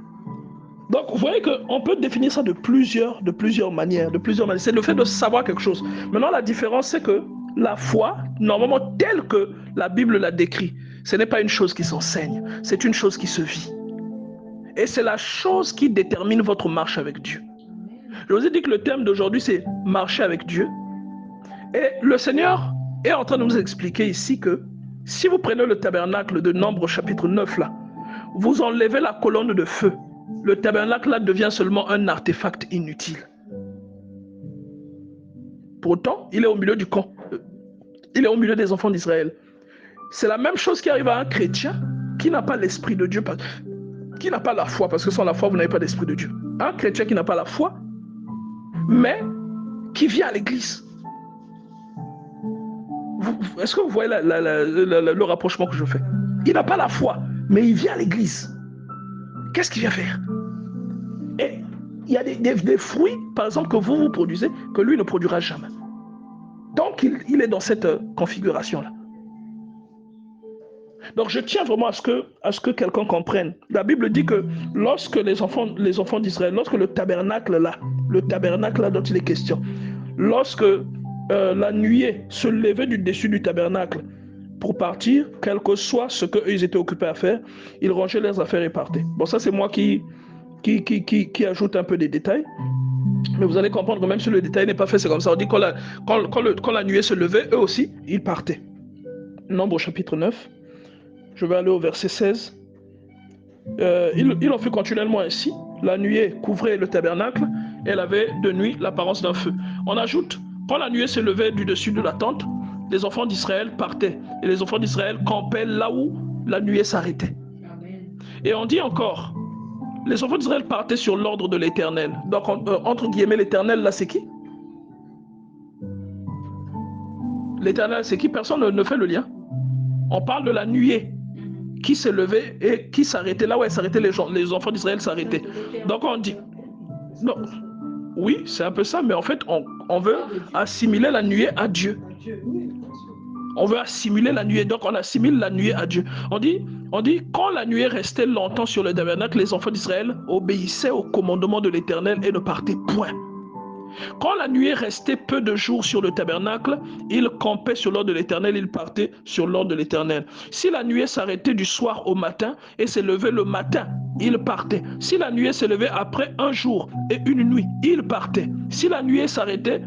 Donc vous voyez qu'on peut définir ça de plusieurs manières. C'est le fait de savoir quelque chose. Maintenant la différence c'est que la foi, normalement telle que la Bible la décrit, ce n'est pas une chose qui s'enseigne, c'est une chose qui se vit. Et c'est la chose qui détermine votre marche avec Dieu. Je vous ai dit que le thème d'aujourd'hui, c'est marcher avec Dieu. Et le Seigneur est en train de nous expliquer ici que si vous prenez le tabernacle de Nombre chapitre 9, là, vous enlevez la colonne de feu. Le tabernacle là devient seulement un artefact inutile. Pourtant, il est au milieu du camp. Il est au milieu des enfants d'Israël. C'est la même chose qui arrive à un chrétien qui n'a pas l'esprit de Dieu, qui n'a pas la foi, parce que sans la foi, vous n'avez pas l'esprit de Dieu. Un chrétien qui n'a pas la foi, mais qui vient à l'église. Est-ce que vous voyez le rapprochement que je fais? Il n'a pas la foi, mais il vient à l'église. Qu'est-ce qu'il vient faire? Et il y a des fruits, par exemple, que vous produisez, que lui ne produira jamais. Donc, il est dans cette configuration-là. Donc, je tiens vraiment à ce que quelqu'un comprenne. La Bible dit que lorsque les enfants d'Israël, lorsque le tabernacle là dont il est question, lorsque la nuée se levait du dessus du tabernacle pour partir, quel que soit ce qu'eux ils étaient occupés à faire, ils rangeaient leurs affaires et partaient. Bon, ça c'est moi qui ajoute un peu des détails. Mais vous allez comprendre que même si le détail n'est pas fait, c'est comme ça. On dit quand la nuée se levait, eux aussi, ils partaient. Nombre chapitre 9. Je vais aller au verset 16. Il en fut continuellement ainsi. La nuée couvrait le tabernacle. Elle avait de nuit l'apparence d'un feu. On ajoute, quand la nuée se levait du dessus de la tente, les enfants d'Israël partaient. Et les enfants d'Israël campaient là où la nuée s'arrêtait. Et on dit encore, les enfants d'Israël partaient sur l'ordre de l'Éternel. Donc, entre guillemets, l'Éternel, là, c'est qui? L'Éternel, c'est qui? Personne ne fait le lien. On parle de la nuée qui s'est levée et qui s'arrêtait. Là où elle s'arrêtait, les enfants d'Israël s'arrêtaient. Donc, on dit... Non, oui, c'est un peu ça, mais en fait, on veut assimiler la nuée à Dieu. On veut assimiler la nuée, donc on assimile la nuée à Dieu. On dit, quand la nuée restait longtemps sur le tabernacle, les enfants d'Israël obéissaient au commandement de l'Éternel et ne partaient point. Quand la nuée restait peu de jours sur le tabernacle, ils campaient sur l'ordre de l'Éternel, ils partaient sur l'ordre de l'Éternel. Si la nuée s'arrêtait du soir au matin et s'est levée le matin, ils partaient. Si la nuée s'est levée après un jour et une nuit, ils partaient. Si la nuée s'arrêtait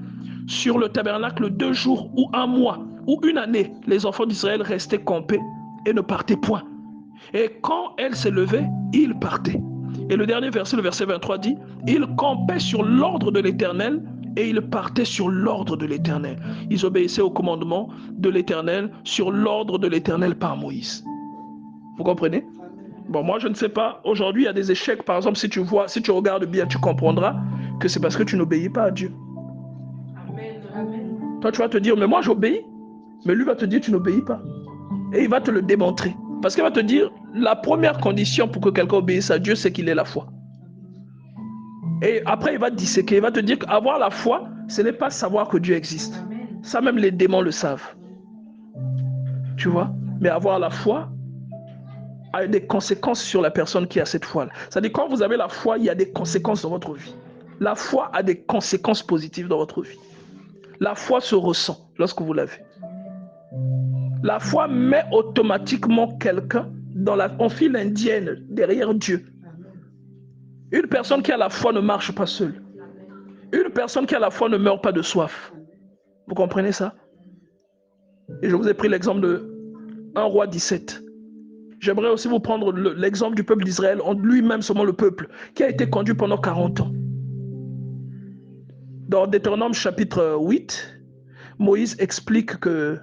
sur le tabernacle 2 jours ou 1 mois ou 1 année, les enfants d'Israël restaient campés et ne partaient point. Et quand elle s'est levée, ils partaient. Et le dernier verset, le verset 23 dit, ils campaient sur l'ordre de l'Éternel et ils partaient sur l'ordre de l'Éternel. Ils obéissaient au commandement de l'Éternel sur l'ordre de l'Éternel par Moïse. Vous comprenez? Bon, moi, je ne sais pas. Aujourd'hui, il y a des échecs. Par exemple, si tu regardes bien, tu comprendras que c'est parce que tu n'obéis pas à Dieu. Amen. Toi, tu vas te dire, mais moi, j'obéis. Mais lui va te dire, tu n'obéis pas. Et il va te le démontrer. Parce qu'il va te dire, la première condition pour que quelqu'un obéisse à Dieu, c'est qu'il ait la foi. Et après, il va te disséquer. Il va te dire qu'avoir la foi, ce n'est pas savoir que Dieu existe. Amen. Ça, même les démons le savent. Tu vois? Mais avoir la foi a des conséquences sur la personne qui a cette foi-là. C'est-à-dire, quand vous avez la foi, il y a des conséquences dans votre vie. La foi a des conséquences positives dans votre vie. La foi se ressent lorsque vous l'avez. La foi met automatiquement quelqu'un en file indienne derrière Dieu. Une personne qui a la foi ne marche pas seule. Une personne qui a la foi ne meurt pas de soif. Vous comprenez ça? Et je vous ai pris l'exemple de 1 roi 17. J'aimerais aussi vous prendre l'exemple du peuple d'Israël, lui-même seulement le peuple, qui a été conduit pendant 40 ans. Dans Deutéronome chapitre 8, Moïse explique que,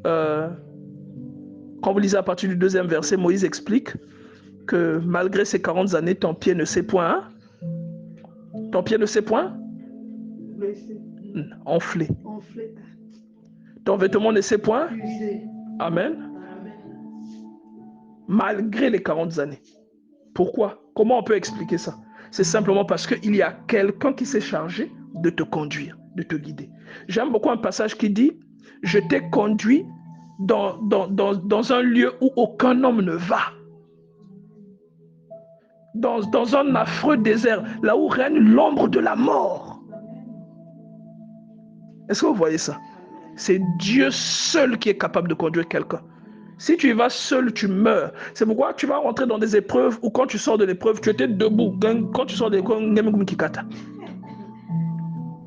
quand vous lisez à partir du 2e verset, Moïse explique que malgré ces 40 années, ton pied ne s'est point. Hein? Ton pied ne s'est point? Enflé. Ton vêtement ne s'est point? Amen. Malgré les 40 années. Pourquoi? Comment on peut expliquer ça? C'est simplement parce qu'il y a quelqu'un qui s'est chargé de te conduire, de te guider. J'aime beaucoup un passage qui dit « Je t'ai conduit dans un lieu où aucun homme ne va. Dans un affreux désert, là où règne l'ombre de la mort. » Est-ce que vous voyez ça? C'est Dieu seul qui est capable de conduire quelqu'un. Si tu y vas seul, tu meurs. C'est pourquoi tu vas rentrer dans des épreuves où quand tu sors de l'épreuve, tu étais debout. Quand tu sors de l'épreuve,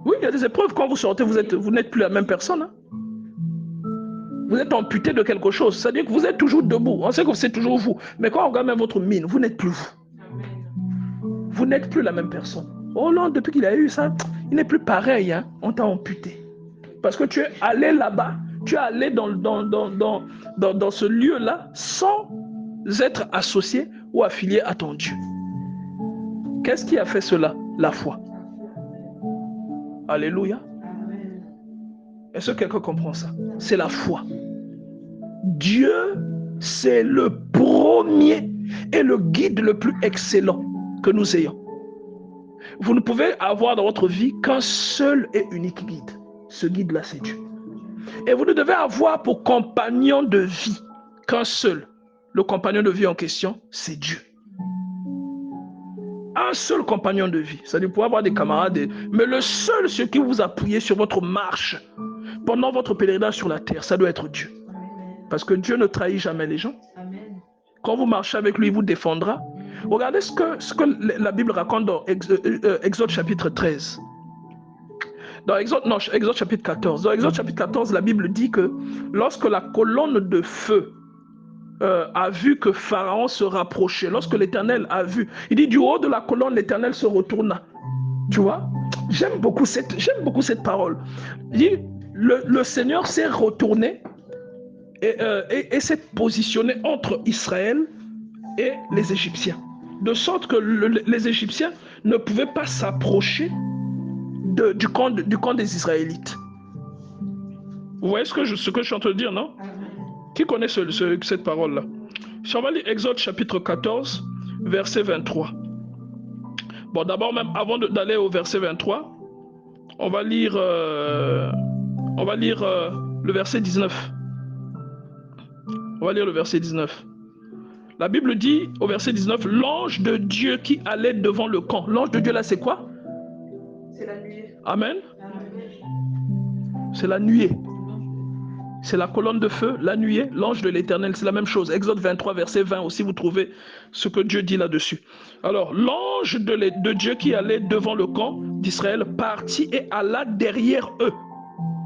oui, il y a des épreuves. Quand vous sortez, vous n'êtes plus la même personne. Hein? Vous êtes amputé de quelque chose. C'est-à-dire que vous êtes toujours debout. On sait que c'est toujours vous. Mais quand on regarde même votre mine, vous n'êtes plus vous. Vous n'êtes plus la même personne. Oh non, depuis qu'il a eu ça, il n'est plus pareil. Hein? On t'a amputé. Parce que tu es allé là-bas. Tu es allé dans ce lieu-là sans être associé ou affilié à ton Dieu. Qu'est-ce qui a fait cela? La foi. Alléluia. Est-ce que quelqu'un comprend ça? C'est la foi. Dieu, c'est le premier et le guide le plus excellent que nous ayons. Vous ne pouvez avoir dans votre vie qu'un seul et unique guide. Ce guide-là, c'est Dieu. Et vous ne devez avoir pour compagnon de vie qu'un seul. Le compagnon de vie en question, c'est Dieu. Un seul compagnon de vie. C'est-à-dire, vous pouvez avoir des camarades, mais le seul sur qui vous appuyez sur votre marche pendant votre pèlerinage sur la terre, ça doit être Dieu. Parce que Dieu ne trahit jamais les gens. Quand vous marchez avec lui, il vous défendra. Regardez ce que la Bible raconte dans Exode chapitre 13. Dans Exode chapitre 14. Dans Exode chapitre 14, la Bible dit que lorsque la colonne de feu a vu que Pharaon se rapprochait, lorsque l'Éternel a vu, il dit du haut de la colonne, l'Éternel se retourna. Tu vois? J'aime beaucoup cette parole. Il dit, le Seigneur s'est retourné et s'est positionné entre Israël et les Égyptiens. De sorte que les Égyptiens ne pouvaient pas s'approcher du camp des Israélites. Vous voyez ce que je suis en train de dire, non? Qui connaît cette parole-là? Si on va lire Exode chapitre 14, verset 23. Bon, d'abord, même avant d'aller au verset 23, on va lire le verset 19. On va lire le verset 19. La Bible dit au verset 19, l'ange de Dieu qui allait devant le camp. L'ange de Dieu là, c'est quoi? C'est la nuée. Amen. C'est la nuée. C'est la colonne de feu, la nuée, l'ange de l'Éternel, c'est la même chose. Exode 23, verset 20 aussi, vous trouvez ce que Dieu dit là-dessus. Alors, l'ange de Dieu qui allait devant le camp d'Israël partit et alla derrière eux.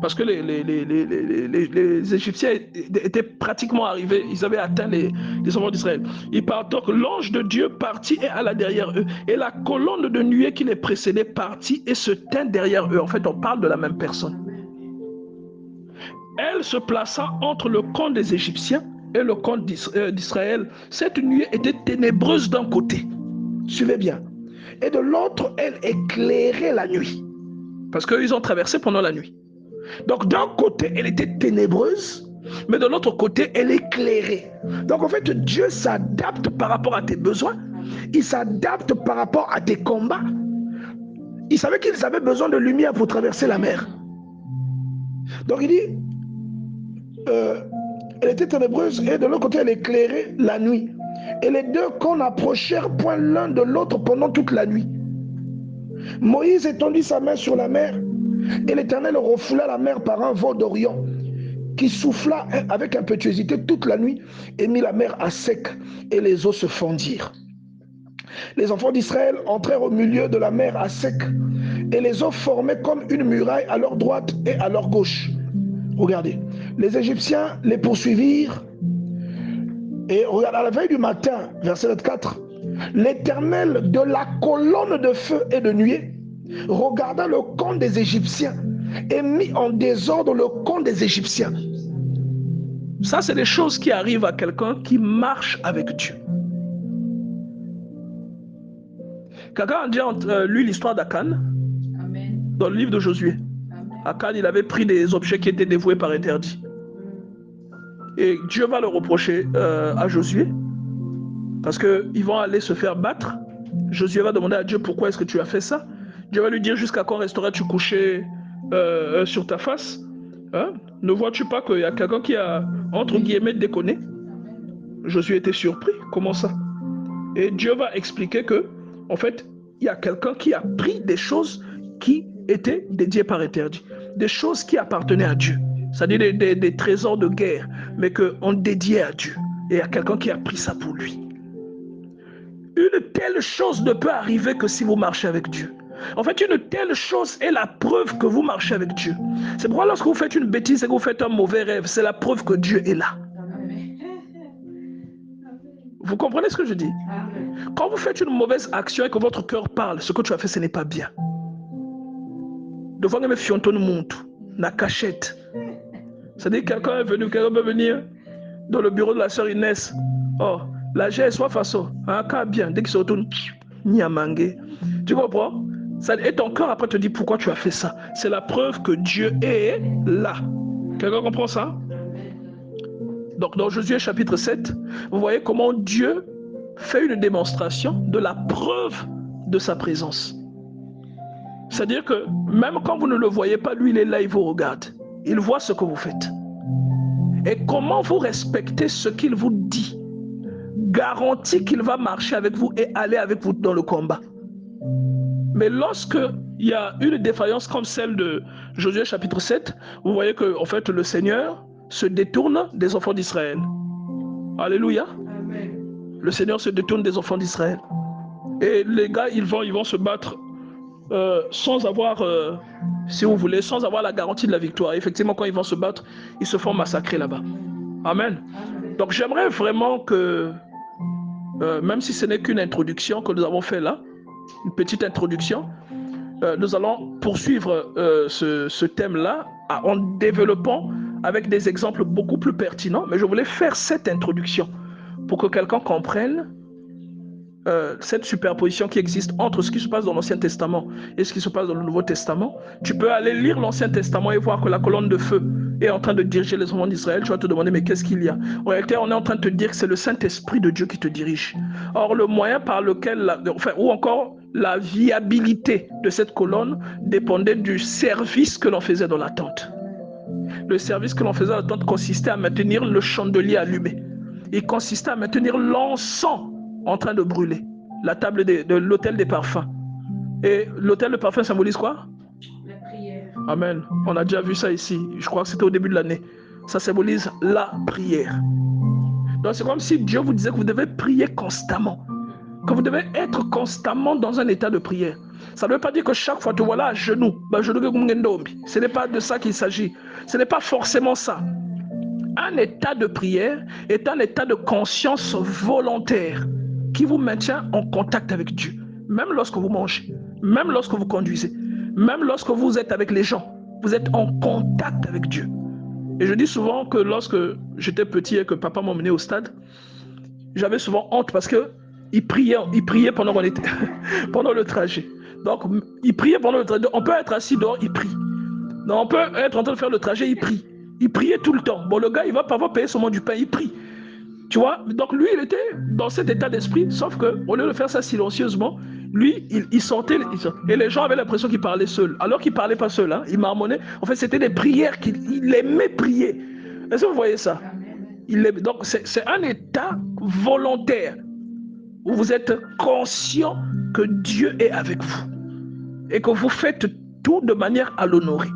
Parce que les Égyptiens étaient pratiquement arrivés, ils avaient atteint les enfants d'Israël. Ils partent, donc l'ange de Dieu partit et alla derrière eux. Et la colonne de nuée qui les précédait partit et se tint derrière eux. En fait, on parle de la même personne. Elle se plaça entre le camp des Égyptiens et le camp d'Israël. Cette nuée était ténébreuse d'un côté. Suivez bien. Et de l'autre, elle éclairait la nuit. Parce qu'ils ont traversé pendant la nuit. Donc d'un côté, elle était ténébreuse, mais de l'autre côté, elle éclairait. Donc en fait, Dieu s'adapte par rapport à tes besoins. Il s'adapte par rapport à tes combats. Il savait qu'ils avaient besoin de lumière pour traverser la mer. Donc il dit, elle était ténébreuse et de l'autre côté, elle éclairait la nuit. Et les deux camps n'approchèrent point l'un de l'autre pendant toute la nuit. Moïse étendit sa main sur la mer et l'Éternel refoula la mer par un vent d'Orient qui souffla avec impétuosité toute la nuit et mit la mer à sec et les eaux se fendirent. Les enfants d'Israël entrèrent au milieu de la mer à sec et les eaux formaient comme une muraille à leur droite et à leur gauche. Regardez, les Égyptiens les poursuivirent et regarde, à la veille du matin, verset 4, l'Éternel de la colonne de feu et de nuée regarda le camp des Égyptiens et mit en désordre le camp des Égyptiens. Ça, c'est des choses qui arrivent à quelqu'un qui marche avec Dieu. Quelqu'un a déjà lu l'histoire d'Akan dans le livre de Josué. Akan, il avait pris des objets qui étaient dévoués par interdit. Et Dieu va le reprocher à Josué parce qu'ils vont aller se faire battre. Josué va demander à Dieu pourquoi est-ce que tu as fait ça. Dieu va lui dire jusqu'à quand resteras-tu couché sur ta face, hein? Ne vois-tu pas qu'il y a quelqu'un qui a entre guillemets déconné? Josué était surpris. Comment ça? Et Dieu va expliquer que en fait il y a quelqu'un qui a pris des choses qui étaient dédiées par interdit, des choses qui appartenaient à Dieu. C'est-à-dire des trésors de guerre, mais qu'on dédiait à Dieu. Et il y a quelqu'un qui a pris ça pour lui. Une telle chose ne peut arriver que si vous marchez avec Dieu. En fait, une telle chose est la preuve que vous marchez avec Dieu. C'est pourquoi lorsque vous faites une bêtise et que vous faites un mauvais rêve, c'est la preuve que Dieu est là. Vous comprenez ce que je dis? Quand vous faites une mauvaise action et que votre cœur parle, ce que tu as fait, ce n'est pas bien. Devant me fionton monte, na cachette. C'est-à-dire quelqu'un est venu, quelqu'un peut venir dans le bureau de la sœur Inès. Oh, la gère soit façon. Un cas bien, dès qu'il se retourne, ni à manguer. Tu comprends? Et ton cœur après te dit pourquoi tu as fait ça. C'est la preuve que Dieu est là. Quelqu'un comprend ça? Donc dans Josué chapitre 7, vous voyez comment Dieu fait une démonstration de la preuve de sa présence. C'est-à-dire que même quand vous ne le voyez pas, lui il est là, il vous regarde. Il voit ce que vous faites. Et comment vous respectez ce qu'il vous dit garantit qu'il va marcher avec vous et aller avec vous dans le combat. Mais lorsque il y a une défaillance comme celle de Josué chapitre 7, vous voyez que en fait, le Seigneur se détourne des enfants d'Israël. Alléluia. Amen. Le Seigneur se détourne des enfants d'Israël. Et les gars, ils vont se battre sans avoir, si vous voulez, sans avoir la garantie de la victoire. Effectivement, quand ils vont se battre, ils se font massacrer là-bas. Amen. Donc j'aimerais vraiment que, même si ce n'est qu'une introduction que nous avons fait là, une petite introduction, nous allons poursuivre ce thème-là en développant avec des exemples beaucoup plus pertinents. Mais je voulais faire cette introduction pour que quelqu'un comprenne cette superposition qui existe entre ce qui se passe dans l'Ancien Testament et ce qui se passe dans le Nouveau Testament. Tu peux aller lire l'Ancien Testament et voir que la colonne de feu est en train de diriger les enfants d'Israël. Tu vas te demander, mais qu'est-ce qu'il y a? En réalité, on est en train de te dire que c'est le Saint-Esprit de Dieu qui te dirige. Or, le moyen par lequel, ou encore la viabilité de cette colonne dépendait du service que l'on faisait dans la tente. Le service que l'on faisait dans la tente consistait à maintenir le chandelier allumé. Il consistait à maintenir l'encens en train de brûler, la table de l'autel des parfums. Et l'autel de parfum symbolise quoi? La prière. Amen. On a déjà vu ça ici. Je crois que c'était au début de l'année. Ça symbolise la prière. Donc c'est comme si Dieu vous disait que vous devez prier constamment. que vous devez être constamment dans un état de prière. Ça ne veut pas dire que chaque fois tu vois là à genoux. Ce n'est pas de ça qu'il s'agit. Ce n'est pas forcément ça. Un état de prière est un état de conscience volontaire qui vous maintient en contact avec Dieu. Même lorsque vous mangez, même lorsque vous conduisez, même lorsque vous êtes avec les gens, vous êtes en contact avec Dieu. Et je dis souvent que lorsque j'étais petit et que papa m'emmenait au stade, j'avais souvent honte parce qu'il priait pendant qu'on était pendant le trajet. Donc, il priait pendant le trajet. On peut être assis dehors, il prie. Non, on peut être en train de faire le trajet, il prie. Il priait tout le temps. Bon, le gars, il va pas avoir payé seulement du pain, il prie. Tu vois, donc lui, il était dans cet état d'esprit, sauf qu'au lieu de faire ça silencieusement, lui, il sortait, et les gens avaient l'impression qu'il parlait seul. Alors qu'il parlait pas seul, hein, il marmonnait. En fait, c'était des prières qu'il aimait prier. Est-ce que vous voyez ça? Donc, c'est un état volontaire où vous êtes conscient que Dieu est avec vous et que vous faites tout de manière à l'honorer.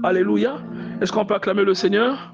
Alléluia. Est-ce qu'on peut acclamer le Seigneur?